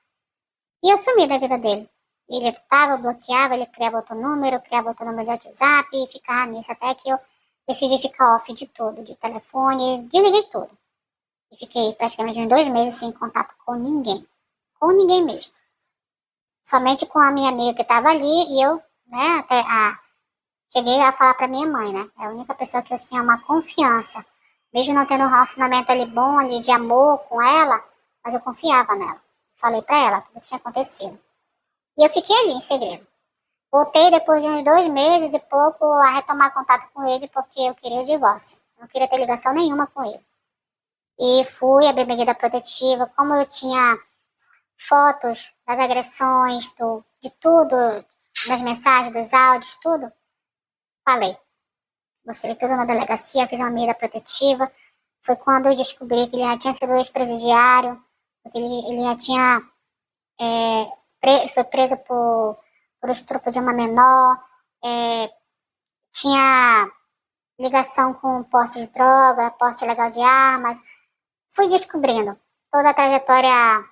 E eu sumi da vida dele. Ele evitava, bloqueava, ele criava outro número de WhatsApp e ficava nisso até que eu decidi ficar off de tudo, de telefone, desliguei tudo. E fiquei praticamente uns 2 meses sem contato com ninguém. Com ninguém mesmo. Somente com a minha amiga que estava ali e eu, né, cheguei a falar pra minha mãe, né, é a única pessoa que eu tinha uma confiança. Mesmo não tendo um relacionamento ali bom, ali de amor com ela, mas eu confiava nela. Falei pra ela tudo o que tinha acontecido. E eu fiquei ali em segredo. Voltei depois de uns 2 meses e pouco a retomar contato com ele porque eu queria o divórcio. Não queria ter ligação nenhuma com ele. E fui abrir medida protetiva. Como eu tinha fotos das agressões, de tudo, das mensagens, dos áudios, tudo, falei. Mostrei tudo na delegacia, fiz uma medida protetiva. Foi quando eu descobri que ele já tinha sido ex-presidiário, porque ele já tinha foi preso por estupro de uma menor, tinha ligação com porte de droga, porte ilegal de armas. Fui descobrindo toda a trajetória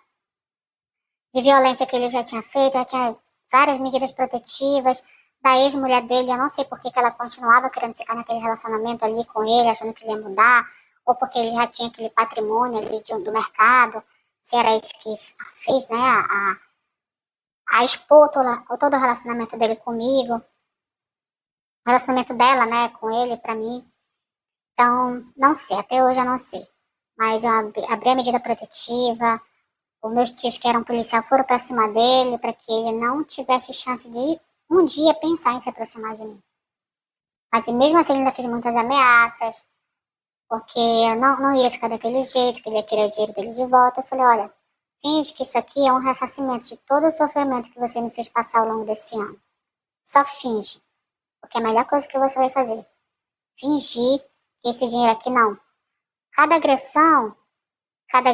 de violência que ele já tinha feito, já tinha várias medidas protetivas da ex-mulher dele. Eu não sei por que ela continuava querendo ficar naquele relacionamento ali com ele, achando que ele ia mudar, ou porque ele já tinha aquele patrimônio ali do mercado, se era isso que fez, né, a expor todo o relacionamento dele comigo, o relacionamento dela, né, com ele, pra mim. Então, não sei, até hoje eu não sei. Mas eu abri a medida protetiva, os meus tios que eram policial foram pra cima dele, para que ele não tivesse chance de um dia pensar em se aproximar de mim. Mas mesmo assim ele ainda fez muitas ameaças, porque eu não ia ficar daquele jeito, que ele ia querer o dinheiro dele de volta. Eu falei, olha, finge que isso aqui é um ressarcimento de todo o sofrimento que você me fez passar ao longo desse ano. Só finge, porque é a melhor coisa que você vai fazer. Fingir que esse dinheiro aqui não. Cada agressão, cada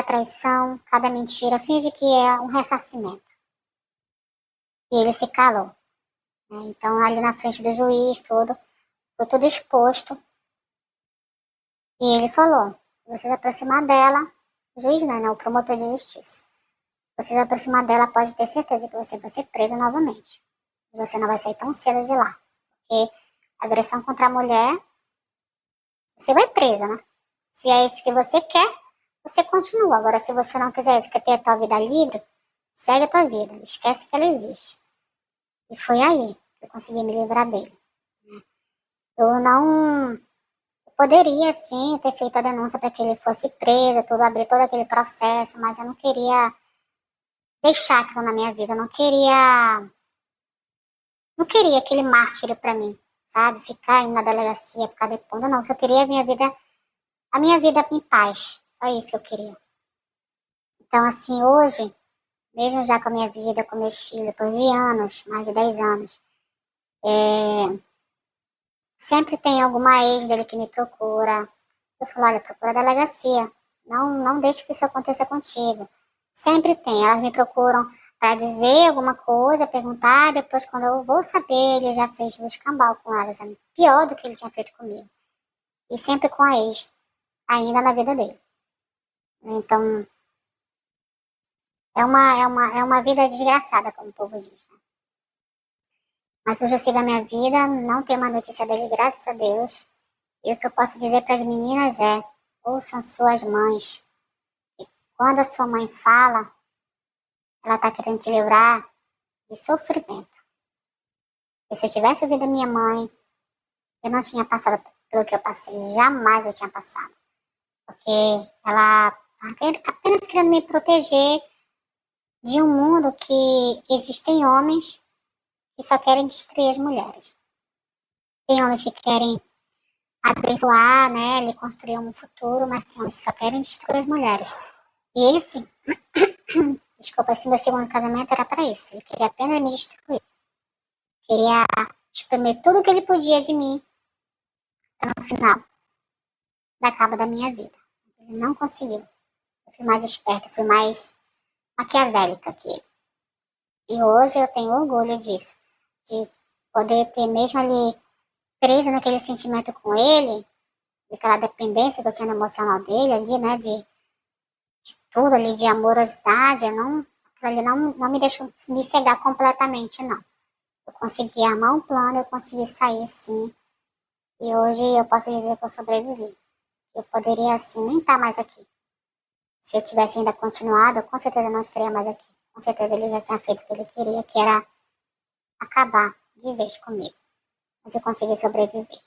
traição, cada mentira, finge que é um ressarcimento. E ele se calou, né? Então, ali na frente do juiz, tudo, foi tudo exposto. E ele falou, se você se aproximar dela, o juiz não, né? O promotor de justiça. Se você se aproximar dela, pode ter certeza que você vai ser preso novamente. E você não vai sair tão cedo de lá. Porque agressão contra a mulher, você vai preso, né? Se é isso que você quer, você continua. Agora, se você não quiser isso, quer ter a tua vida livre, segue a tua vida. Esquece que ela existe. E foi aí que eu consegui me livrar dele. Eu não poderia, sim, ter feito a denúncia para que ele fosse preso, tudo, abrir todo aquele processo, mas eu não queria deixar aquilo na minha vida. Eu não queria aquele mártir para mim, sabe? Ficar indo na delegacia, ficar depondo, não. Eu queria a minha vida em paz. Só isso que eu queria. Então, assim, hoje, mesmo já com a minha vida, com meus filhos, depois de anos, mais de 10 anos, sempre tem alguma ex dele que me procura. Eu falo, olha, procura a delegacia. Não deixe que isso aconteça contigo. Sempre tem. Elas me procuram para dizer alguma coisa, perguntar, depois quando eu vou saber, ele já fez o escambau com elas. É pior do que ele tinha feito comigo. E sempre com a ex, ainda na vida dele. Então, é uma vida desgraçada, como o povo diz, né? Mas hoje eu sigo a minha vida, não tenho uma notícia dele, graças a Deus. E o que eu posso dizer para as meninas é, ouçam suas mães. E quando a sua mãe fala, ela está querendo te livrar de sofrimento. E se eu tivesse ouvido a minha mãe, eu não tinha passado pelo que eu passei. Jamais eu tinha passado. Porque ela apenas querendo me proteger de um mundo que existem homens que só querem destruir as mulheres. Tem homens que querem abençoar, né, ele construir um futuro, mas tem homens que só querem destruir as mulheres. E esse, desculpa, esse meu segundo casamento era para isso. Ele queria apenas me destruir. Queria exprimir tudo que ele podia de mim para no final dar cabo da minha vida. Mas ele não conseguiu. Eu fui mais esperta, fui mais maquiavélica que ele. E hoje eu tenho orgulho disso, de poder ter mesmo ali presa naquele sentimento com ele, daquela dependência que eu tinha no emocional dele ali, né, de tudo ali, de amorosidade, aquilo ali não me deixou me cegar completamente, não. Eu consegui armar um plano, eu consegui sair sim, e hoje eu posso dizer que eu sobrevivi. Eu poderia, assim, nem estar mais aqui. Se eu tivesse ainda continuado, com certeza eu não estaria mais aqui. Com certeza ele já tinha feito o que ele queria, que era acabar de vez comigo. Mas eu consegui sobreviver.